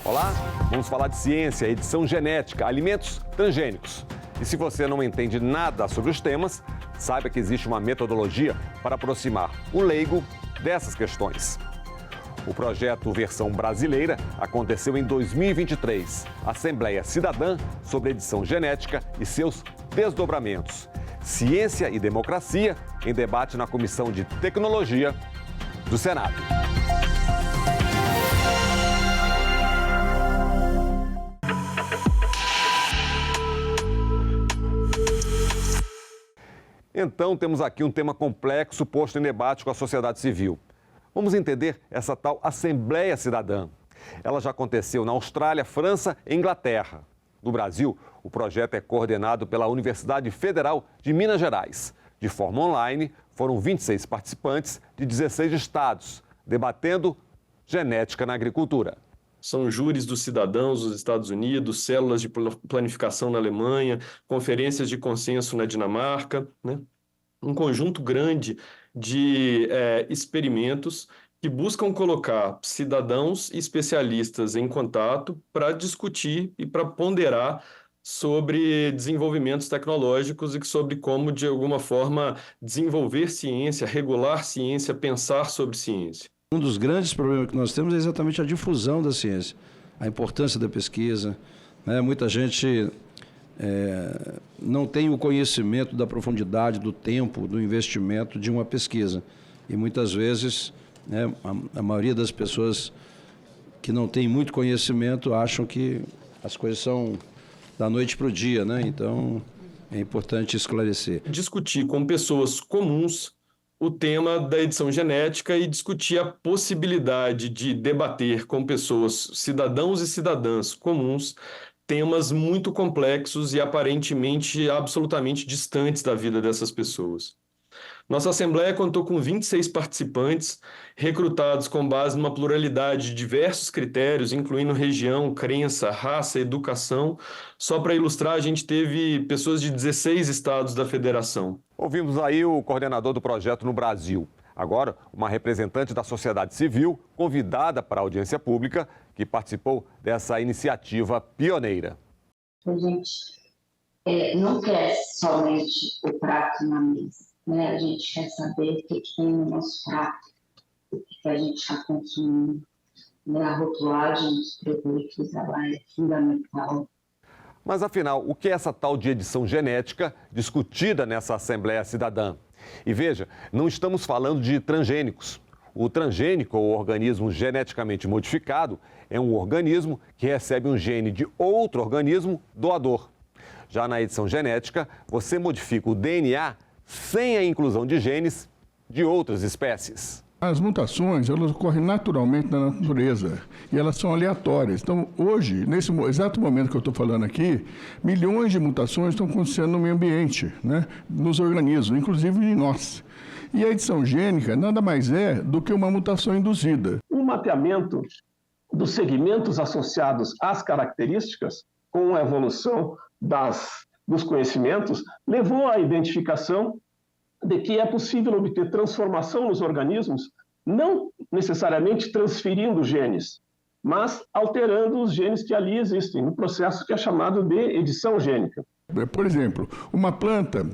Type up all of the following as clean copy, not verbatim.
Olá, vamos falar de ciência, edição genética, alimentos transgênicos. E se você não entende nada sobre os temas, saiba que existe uma metodologia para aproximar o leigo dessas questões. O projeto Versão Brasileira aconteceu em 2023. Assembleia Cidadã sobre edição genética e seus desdobramentos. Ciência e democracia em debate na Comissão de Tecnologia do Senado. Então, temos aqui um tema complexo posto em debate com a sociedade civil. Vamos entender essa tal Assembleia Cidadã. Ela já aconteceu na Austrália, França e Inglaterra. No Brasil, o projeto é coordenado pela Universidade Federal de Minas Gerais. De forma online, foram 26 participantes de 16 estados, debatendo genética na agricultura. São júris dos cidadãos dos Estados Unidos, células de planificação na Alemanha, conferências de consenso na Dinamarca, né? Um conjunto grande de experimentos que buscam colocar cidadãos e especialistas em contato para discutir e para ponderar sobre desenvolvimentos tecnológicos e sobre como, de alguma forma, desenvolver ciência, regular ciência, pensar sobre ciência. Um dos grandes problemas que nós temos é exatamente a difusão da ciência, a importância da pesquisa, né? Muita gente não tem o conhecimento da profundidade, do tempo, do investimento de uma pesquisa. E muitas vezes, né, a maioria das pessoas que não tem muito conhecimento acham que as coisas são da noite para o dia, né? Então, é importante esclarecer. Discutir com pessoas comuns o tema da edição genética e discutir a possibilidade de debater com pessoas, cidadãos e cidadãs comuns, temas muito complexos e aparentemente absolutamente distantes da vida dessas pessoas. Nossa Assembleia contou com 26 participantes, recrutados com base numa pluralidade de diversos critérios, incluindo região, crença, raça, educação. Só para ilustrar, a gente teve pessoas de 16 estados da federação. Ouvimos aí o coordenador do projeto no Brasil. Agora, uma representante da sociedade civil, convidada para a audiência pública, que participou dessa iniciativa pioneira. A gente não quer somente o prato na mesa, né? A gente quer saber o que tem no nosso prato, o que a gente está consumindo, né? A rotulagem dos produtos, ela é fundamental. Mas, afinal, o que é essa tal de edição genética discutida nessa Assembleia Cidadã? E veja, não estamos falando de transgênicos. O transgênico, ou organismo geneticamente modificado, é um organismo que recebe um gene de outro organismo doador. Já na edição genética, você modifica o DNA sem a inclusão de genes de outras espécies. As mutações, elas ocorrem naturalmente na natureza e elas são aleatórias. Então, hoje, nesse exato momento que eu estou falando aqui, milhões de mutações estão acontecendo no meio ambiente, né? Nos organismos, inclusive em nós. E a edição gênica nada mais é do que uma mutação induzida. O mapeamento dos segmentos associados às características, com a evolução dos conhecimentos, levou à identificação de que é possível obter transformação nos organismos, não necessariamente transferindo genes, mas alterando os genes que ali existem, no processo que é chamado de edição gênica. Por exemplo, uma planta,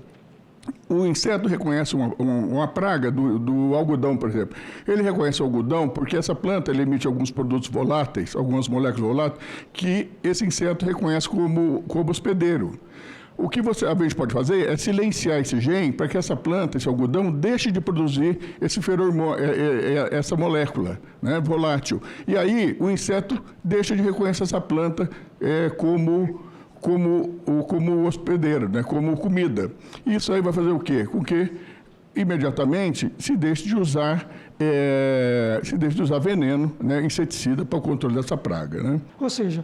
o inseto reconhece uma praga do algodão, por exemplo. Ele reconhece o algodão porque essa planta emite alguns produtos voláteis, algumas moléculas voláteis, que esse inseto reconhece como hospedeiro. O que a gente pode fazer é silenciar esse gene para que essa planta, esse algodão, deixe de produzir esse essa molécula, né, volátil. E aí o inseto deixa de reconhecer essa planta como hospedeiro, né, como comida. Isso aí vai fazer o quê? Com que imediatamente se deixe de usar veneno, né, inseticida para o controle dessa praga, né? Ou seja,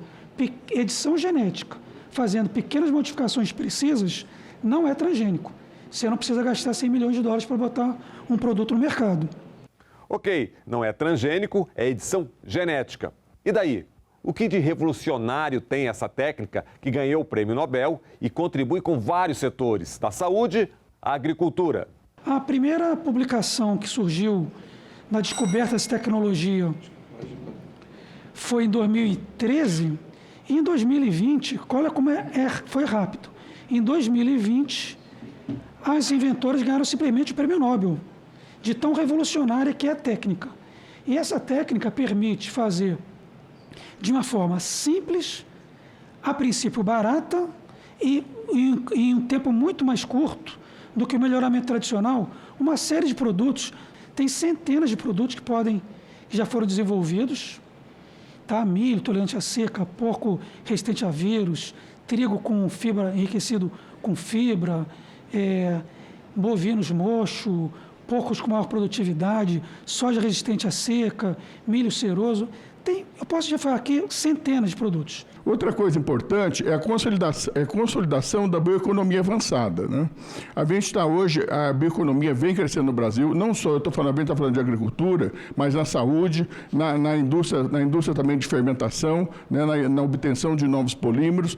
edição genética, fazendo pequenas modificações precisas, não é transgênico. Você não precisa gastar 100 milhões de dólares para botar um produto no mercado. Ok, não é transgênico, é edição genética. E daí? O que de revolucionário tem essa técnica que ganhou o Prêmio Nobel e contribui com vários setores, da saúde à agricultura? A primeira publicação que surgiu na descoberta dessa tecnologia foi em 2013, e em 2020, olha como foi rápido. Em 2020, as inventoras ganharam simplesmente o prêmio Nobel, de tão revolucionária que é a técnica. E essa técnica permite fazer de uma forma simples, a princípio barata, e em um tempo muito mais curto do que o melhoramento tradicional, uma série de produtos. Tem centenas de produtos que já foram desenvolvidos, tá? Milho tolerante à seca, porco resistente a vírus, trigo com fibra enriquecido com fibra, bovinos mocho, porcos com maior produtividade, soja resistente à seca, milho ceroso. Eu posso já falar aqui centenas de produtos. Outra coisa importante é a consolidação da bioeconomia avançada, né? A gente está hoje, a bioeconomia vem crescendo no Brasil, não só, eu estou falando de agricultura, mas na saúde, na indústria também de fermentação, né? na obtenção de novos polímeros.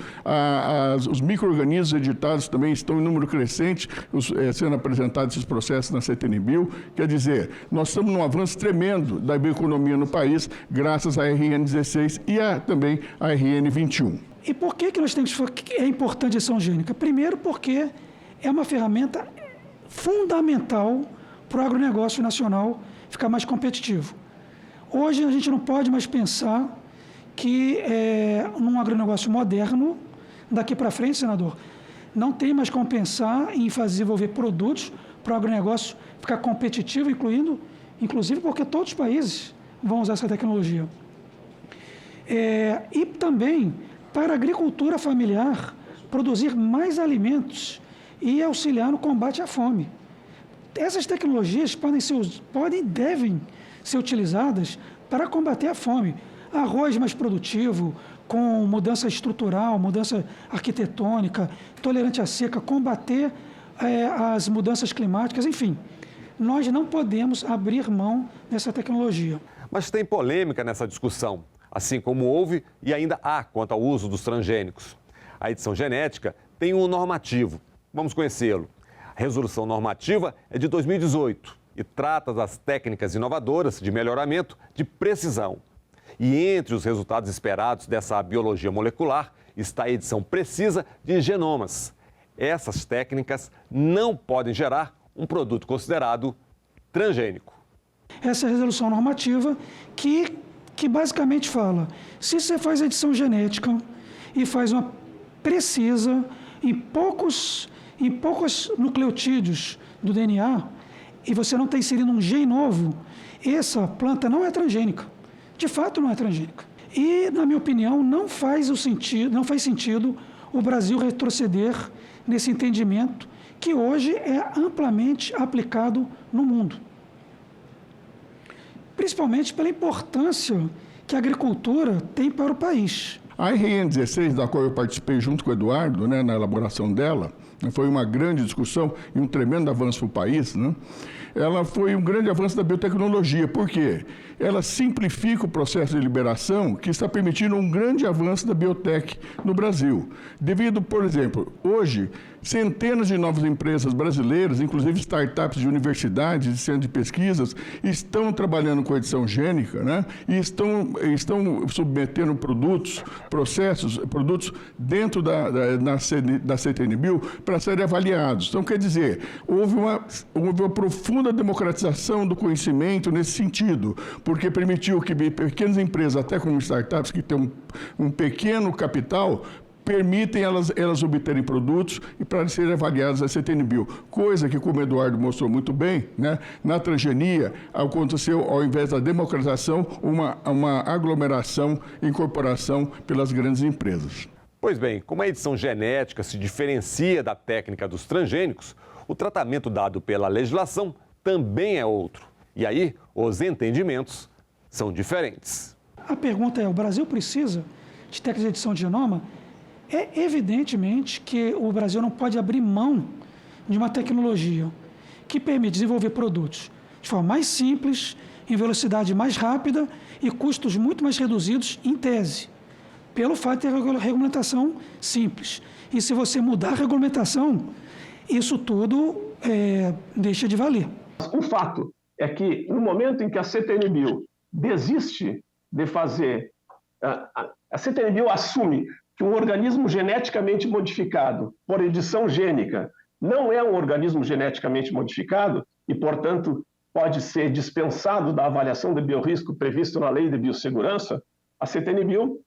Os micro-organismos editados também estão em número crescente, sendo apresentados esses processos na CTN-Bio. Quer dizer, nós estamos num avanço tremendo da bioeconomia no país, graças à RN16 e também à RN21. E por que nós temos que é importante a edição gênica? Primeiro, porque é uma ferramenta fundamental para o agronegócio nacional ficar mais competitivo. Hoje a gente não pode mais pensar que num agronegócio moderno, daqui para frente, senador, não tem mais como pensar em desenvolver produtos para o agronegócio ficar competitivo, inclusive porque todos os países vão usar essa tecnologia. E também para a agricultura familiar produzir mais alimentos e auxiliar no combate à fome. Essas tecnologias podem e devem ser utilizadas para combater a fome. Arroz mais produtivo, com mudança estrutural, mudança arquitetônica, tolerante à seca, combater as mudanças climáticas, enfim. Nós não podemos abrir mão dessa tecnologia. Mas tem polêmica nessa discussão, assim como houve e ainda há quanto ao uso dos transgênicos. A edição genética tem um normativo. Vamos conhecê-lo. A resolução normativa é de 2018 e trata das técnicas inovadoras de melhoramento de precisão. E entre os resultados esperados dessa biologia molecular está a edição precisa de genomas. Essas técnicas não podem gerar um produto considerado transgênico. Essa resolução normativa que basicamente fala, se você faz edição genética e faz uma precisa em poucos nucleotídeos do DNA e você não está inserindo um gene novo, essa planta não é transgênica. De fato, não é transgênica. E, na minha opinião, não faz sentido o Brasil retroceder nesse entendimento que hoje é amplamente aplicado no mundo. Principalmente pela importância que a agricultura tem para o país. A RN16, da qual eu participei junto com o Eduardo, né, na elaboração dela, foi uma grande discussão e um tremendo avanço para o país, né? Ela foi um grande avanço da biotecnologia. Por quê? Ela simplifica o processo de liberação, que está permitindo um grande avanço da biotech no Brasil. Devido, por exemplo, hoje, centenas de novas empresas brasileiras, inclusive startups de universidades e centros de pesquisas, estão trabalhando com edição gênica, né? E estão submetendo produtos dentro da CTN-Bio para serem avaliados. Então, quer dizer, houve uma profunda democratização do conhecimento nesse sentido, porque permitiu que pequenas empresas, até como startups que têm um pequeno capital, permitem elas obterem produtos e para serem avaliados a CTN-Bio. Coisa que, como o Eduardo mostrou muito bem, né, na transgenia aconteceu, ao invés da democratização, uma aglomeração, incorporação pelas grandes empresas. Pois bem, como a edição genética se diferencia da técnica dos transgênicos, o tratamento dado pela legislação também é outro. E aí, os entendimentos são diferentes. A pergunta é, o Brasil precisa de técnicas de edição de genoma? Evidentemente que o Brasil não pode abrir mão de uma tecnologia que permite desenvolver produtos de forma mais simples, em velocidade mais rápida e custos muito mais reduzidos em tese, pelo fato de ter regulamentação simples. E se você mudar a regulamentação, isso tudo deixa de valer. O fato é que, no momento em que a CTN-Bio desiste de fazer A CTN-Bio assume que um organismo geneticamente modificado por edição gênica não é um organismo geneticamente modificado e, portanto, pode ser dispensado da avaliação de biorrisco previsto na Lei de Biossegurança, a CTN-Bio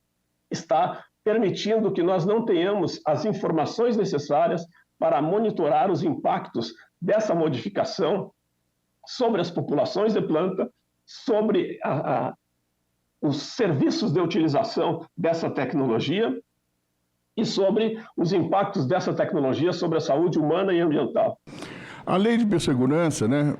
está permitindo que nós não tenhamos as informações necessárias para monitorar os impactos dessa modificação sobre as populações de planta, sobre os serviços de utilização dessa tecnologia e sobre os impactos dessa tecnologia sobre a saúde humana e ambiental. A lei de biossegurança, né,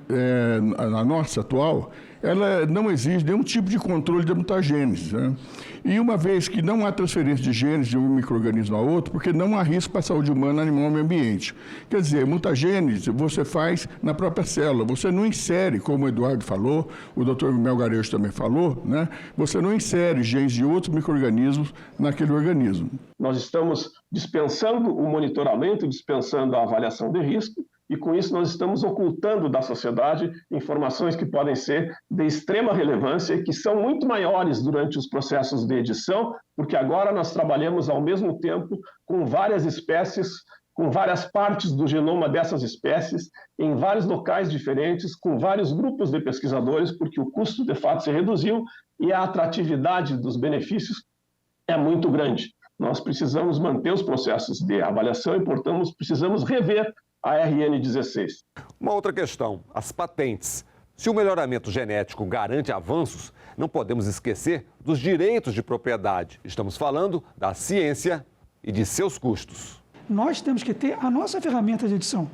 a nossa atual, ela não exige nenhum tipo de controle de mutagênese. Né? E uma vez que não há transferência de genes de um micro-organismo a outro, porque não há risco para a saúde humana, animal e meio ambiente. Quer dizer, mutagênese você faz na própria célula, você não insere, como o Eduardo falou, o Dr. Melgarejo também falou, né? Você não insere genes de outros micro-organismos naquele organismo. Nós estamos dispensando o monitoramento, dispensando a avaliação de risco, e com isso nós estamos ocultando da sociedade informações que podem ser de extrema relevância e que são muito maiores durante os processos de edição, porque agora nós trabalhamos ao mesmo tempo com várias espécies, com várias partes do genoma dessas espécies, em vários locais diferentes, com vários grupos de pesquisadores, porque o custo de fato se reduziu e a atratividade dos benefícios é muito grande. Nós precisamos manter os processos de avaliação e, portanto, precisamos rever a RN16. Uma outra questão, as patentes. Se o melhoramento genético garante avanços, não podemos esquecer dos direitos de propriedade. Estamos falando da ciência e de seus custos. Nós temos que ter a nossa ferramenta de edição.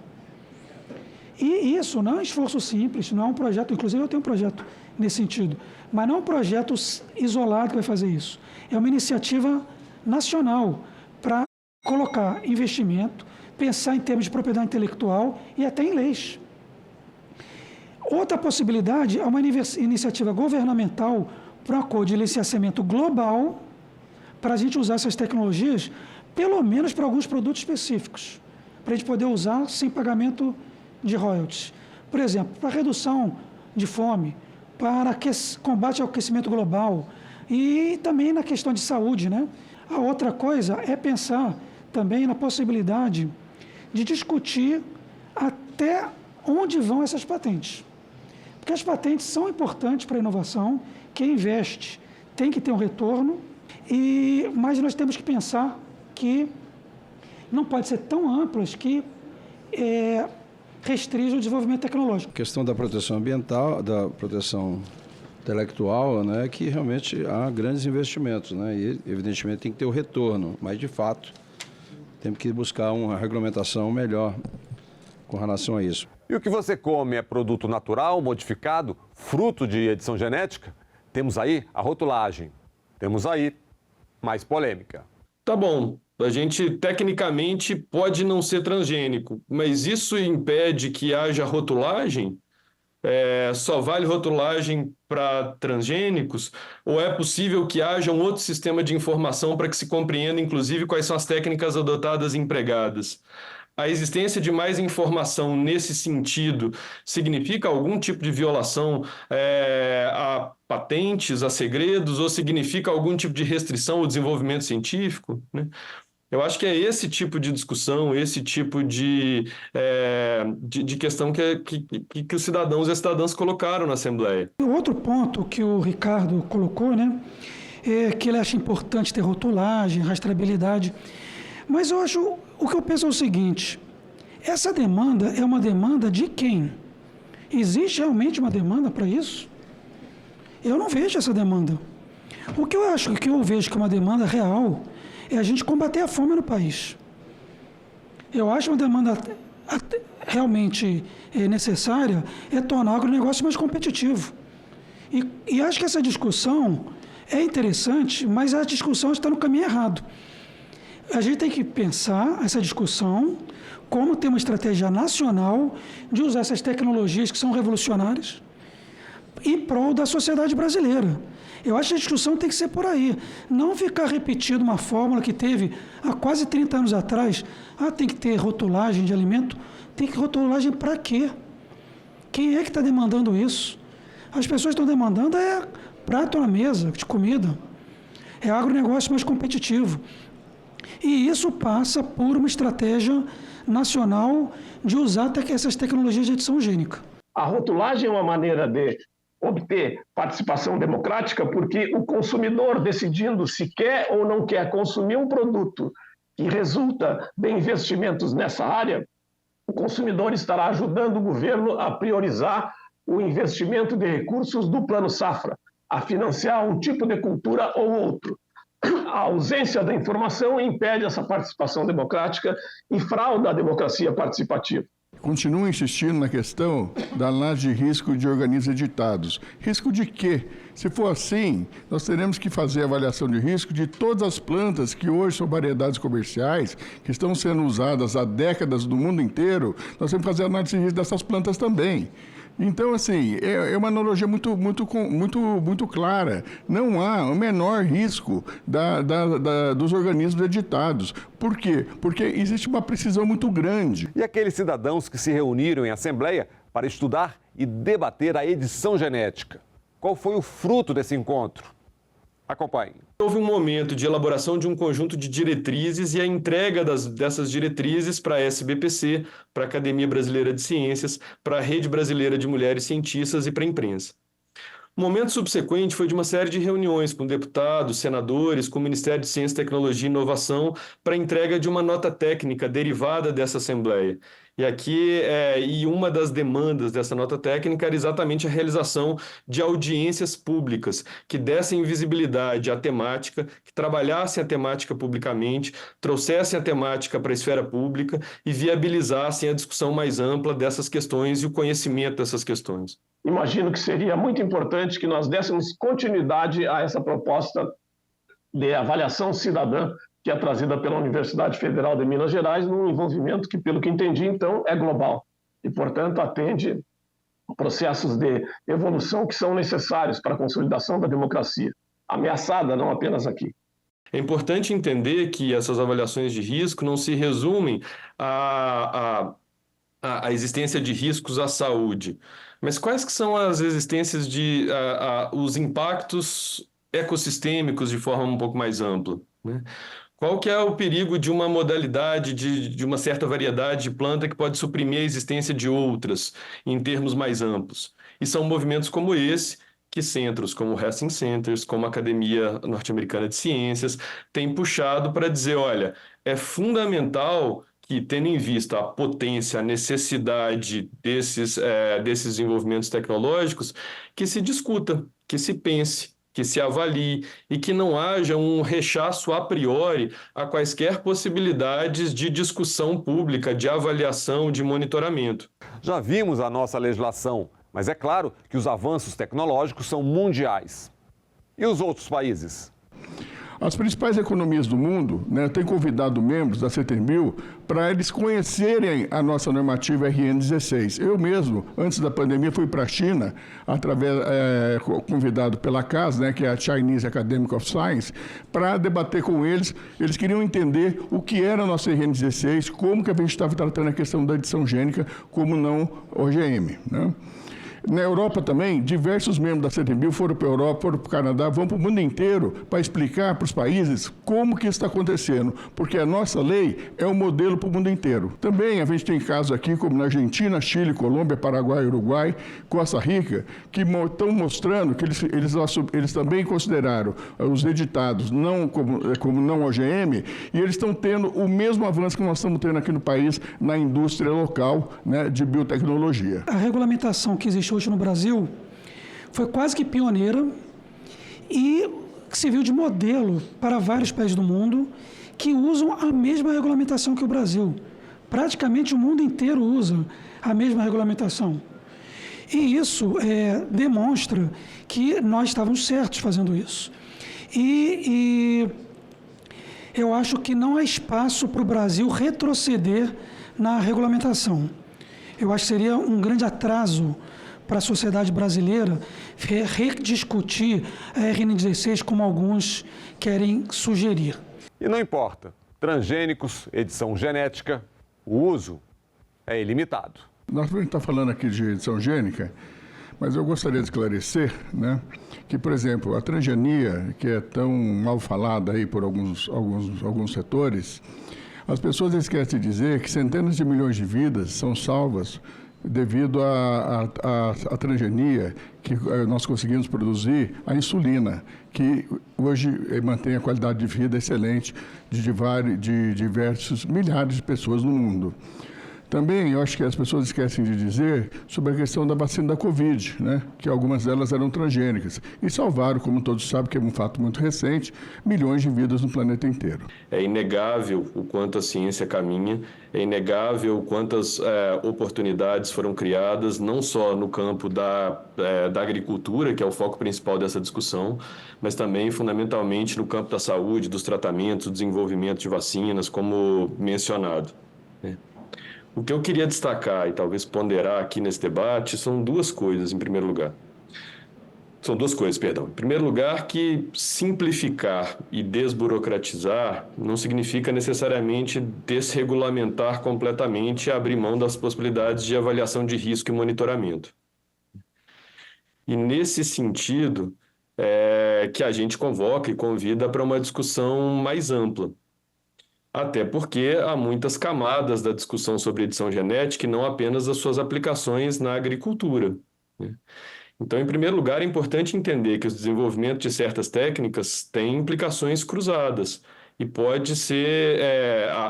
E isso não é um esforço simples, não é um projeto, inclusive eu tenho um projeto nesse sentido, mas não é um projeto isolado que vai fazer isso. É uma iniciativa nacional para colocar investimento, pensar em termos de propriedade intelectual e até em leis. Outra possibilidade é uma iniciativa governamental para um acordo de licenciamento global para a gente usar essas tecnologias, pelo menos para alguns produtos específicos, para a gente poder usar sem pagamento de royalties. Por exemplo, para redução de fome, para combate ao aquecimento global e também na questão de saúde, né? A outra coisa é pensar também na possibilidade de discutir até onde vão essas patentes. Porque as patentes são importantes para a inovação, quem investe tem que ter um retorno, mas nós temos que pensar que não pode ser tão amplas que restringe o desenvolvimento tecnológico. A questão da proteção ambiental, da proteção intelectual, né, que realmente há grandes investimentos, né, e evidentemente tem que ter o retorno, mas de fato temos que buscar uma regulamentação melhor com relação a isso. E o que você come é produto natural, modificado, fruto de edição genética? Temos aí a rotulagem. Temos aí mais polêmica. Tá bom, a gente tecnicamente pode não ser transgênico, mas isso impede que haja rotulagem? Só vale rotulagem para transgênicos? Ou é possível que haja um outro sistema de informação para que se compreenda, inclusive, quais são as técnicas adotadas e empregadas? A existência de mais informação nesse sentido significa algum tipo de violação a patentes, a segredos, ou significa algum tipo de restrição ao desenvolvimento científico, né? Eu acho que é esse tipo de discussão, esse tipo de questão que os cidadãos e as cidadãs colocaram na Assembleia. O outro ponto que o Ricardo colocou, né, é que ele acha importante ter rotulagem, rastreabilidade. Mas o que eu penso é o seguinte: essa demanda é uma demanda de quem? Existe realmente uma demanda para isso? Eu não vejo essa demanda. O que eu vejo que é uma demanda real é a gente combater a fome no país. Eu acho uma demanda realmente necessária é tornar o agronegócio mais competitivo. E acho que essa discussão é interessante, mas a discussão está no caminho errado. A gente tem que pensar essa discussão como ter uma estratégia nacional de usar essas tecnologias que são revolucionárias em prol da sociedade brasileira. Eu acho que a discussão tem que ser por aí. Não ficar repetindo uma fórmula que teve há quase 30 anos atrás. Tem que ter rotulagem de alimento. Tem que rotulagem para quê? Quem é que está demandando isso? As pessoas estão demandando prato na mesa de comida. é agronegócio mais competitivo. E isso passa por uma estratégia nacional de usar essas tecnologias de edição gênica. A rotulagem é uma maneira de obter participação democrática, porque o consumidor, decidindo se quer ou não quer consumir um produto que resulta de investimentos nessa área, o consumidor estará ajudando o governo a priorizar o investimento de recursos do Plano Safra, a financiar um tipo de cultura ou outro. A ausência da informação impede essa participação democrática e frauda a democracia participativa. Continuo insistindo na questão da análise de risco de organismos editados. Risco de quê? Se for assim, nós teremos que fazer avaliação de risco de todas as plantas que hoje são variedades comerciais, que estão sendo usadas há décadas no mundo inteiro, nós temos que fazer análise de risco dessas plantas também. Então, assim, é uma analogia muito clara. Não há o menor risco dos organismos editados. Por quê? Porque existe uma precisão muito grande. E aqueles cidadãos que se reuniram em assembleia para estudar e debater a edição genética? Qual foi o fruto desse encontro? Acompanhe. Houve um momento de elaboração de um conjunto de diretrizes e a entrega dessas diretrizes para a SBPC, para a Academia Brasileira de Ciências, para a Rede Brasileira de Mulheres Cientistas e para a imprensa. O momento subsequente foi de uma série de reuniões com deputados, senadores, com o Ministério de Ciência, Tecnologia e Inovação para a entrega de uma nota técnica derivada dessa Assembleia. E uma das demandas dessa nota técnica era exatamente a realização de audiências públicas que dessem visibilidade à temática, que trabalhassem a temática publicamente, trouxessem a temática para a esfera pública e viabilizassem a discussão mais ampla dessas questões e o conhecimento dessas questões. Imagino que seria muito importante que nós dessemos continuidade a essa proposta de avaliação cidadã que é trazida pela Universidade Federal de Minas Gerais, num envolvimento que, pelo que entendi, então, é global e, portanto, atende processos de evolução que são necessários para a consolidação da democracia, ameaçada não apenas aqui. É importante entender que essas avaliações de risco não se resumem à existência de riscos à saúde, mas quais que são as existências os impactos ecossistêmicos de forma um pouco mais ampla, né? Qual que é o perigo de uma modalidade, de uma certa variedade de planta que pode suprimir a existência de outras, em termos mais amplos? E são movimentos como esse que centros como o Hastings Centers, como a Academia Norte-Americana de Ciências, têm puxado para dizer, olha, é fundamental que, tendo em vista a potência, a necessidade desses desenvolvimentos tecnológicos, que se discuta, que se pense, que se avalie e que não haja um rechaço a priori a quaisquer possibilidades de discussão pública, de avaliação, de monitoramento. Já vimos a nossa legislação, mas é claro que os avanços tecnológicos são mundiais. E os outros países? As principais economias do mundo, né, têm convidado membros da CETERBio para eles conhecerem a nossa normativa RN16. Eu mesmo, antes da pandemia, fui para a China, convidado pela CAS, né, que é a Chinese Academy of Science, para debater com eles. Eles queriam entender o que era a nossa RN16, como que a gente estava tratando a questão da edição gênica como não OGM, né? Na Europa também, diversos membros da CETERBio foram para a Europa, foram para o Canadá, vão para o mundo inteiro para explicar para os países como que isso está acontecendo, porque a nossa lei é um modelo para o mundo inteiro. Também a gente tem casos aqui, como na Argentina, Chile, Colômbia, Paraguai, Uruguai, Costa Rica, que estão mostrando que eles também consideraram os editados como não OGM, e eles estão tendo o mesmo avanço que nós estamos tendo aqui no país na indústria local, né, de biotecnologia. A regulamentação que existe hoje no Brasil foi quase que pioneira e que serviu de modelo para vários países do mundo que usam a mesma regulamentação que o Brasil. Praticamente o mundo inteiro usa a mesma regulamentação. E isso demonstra que nós estávamos certos fazendo isso. E eu acho que não há espaço para o Brasil retroceder na regulamentação. Eu acho que seria um grande atraso para a sociedade brasileira rediscutir a RN16 como alguns querem sugerir. E não importa, transgênicos, edição genética, o uso é ilimitado. Nós vamos estar falando aqui de edição gênica, Mas eu gostaria de esclarecer, né, que, por exemplo, a transgenia, que é tão mal falada aí por alguns setores, as pessoas esquecem de dizer que centenas de milhões de vidas são salvas devido à transgenia, que nós conseguimos produzir a insulina, que hoje mantém a qualidade de vida excelente de diversos milhares de pessoas no mundo. Também, eu acho que as pessoas esquecem de dizer sobre a questão da vacina da Covid, né? Que algumas delas eram transgênicas e salvaram, como todos sabem, que é um fato muito recente, milhões de vidas no planeta inteiro. É inegável o quanto a ciência caminha, é inegável quantas oportunidades foram criadas, não só no campo da agricultura, que é o foco principal dessa discussão, mas também, fundamentalmente, no campo da saúde, dos tratamentos, do desenvolvimento de vacinas, como mencionado, né? O que eu queria destacar e talvez ponderar aqui nesse debate são duas coisas, em primeiro lugar. São duas coisas, perdão. Em primeiro lugar, que simplificar e desburocratizar não significa necessariamente desregulamentar completamente e abrir mão das possibilidades de avaliação de risco e monitoramento. E nesse sentido, que a gente convoca e convida para uma discussão mais ampla. Até porque há muitas camadas da discussão sobre edição genética e não apenas as suas aplicações na agricultura, né? Então, em primeiro lugar, é importante entender que o desenvolvimento de certas técnicas tem implicações cruzadas e pode ser,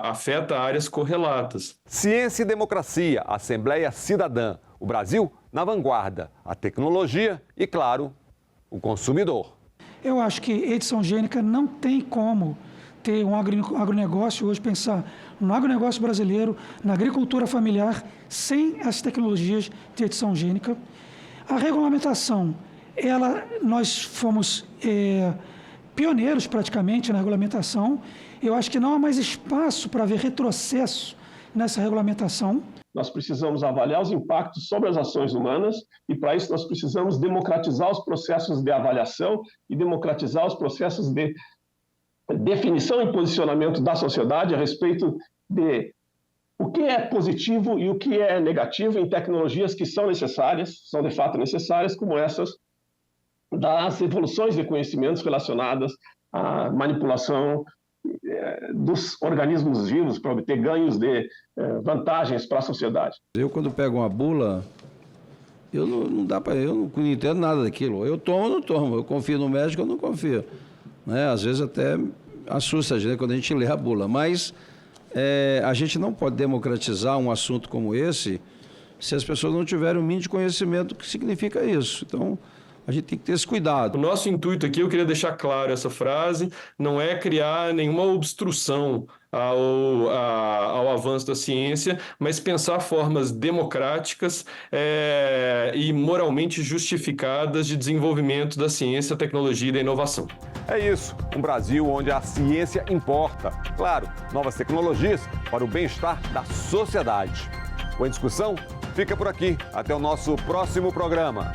afeta áreas correlatas. Ciência e democracia, Assembleia Cidadã. O Brasil na vanguarda, a tecnologia e, claro, o consumidor. Eu acho que edição gênica não tem como ter um agronegócio hoje, pensar no agronegócio brasileiro, na agricultura familiar, sem as tecnologias de edição gênica. A regulamentação, nós fomos pioneiros praticamente na regulamentação. Eu acho que não há mais espaço para haver retrocesso nessa regulamentação. Nós precisamos avaliar os impactos sobre as ações humanas e, para isso, nós precisamos democratizar os processos de avaliação e democratizar os processos de definição e posicionamento da sociedade a respeito de o que é positivo e o que é negativo em tecnologias que são necessárias, são de fato necessárias, como essas das evoluções de conhecimentos relacionadas à manipulação dos organismos vivos para obter ganhos de vantagens para a sociedade. Eu, quando pego uma bula, eu não entendo nada daquilo. Eu tomo ou não tomo, eu confio no médico ou não confio, né? Às vezes até assusta a gente quando a gente lê a bula, mas a gente não pode democratizar um assunto como esse se as pessoas não tiverem o mínimo de conhecimento do que significa isso. Então, a gente tem que ter esse cuidado. O nosso intuito aqui, eu queria deixar claro essa frase, não é criar nenhuma obstrução ao avanço da ciência, mas pensar formas democráticas e moralmente justificadas de desenvolvimento da ciência, tecnologia e da inovação. É isso, um Brasil onde a ciência importa. Claro, novas tecnologias para o bem-estar da sociedade. O Em Discussão fica por aqui. Até o nosso próximo programa.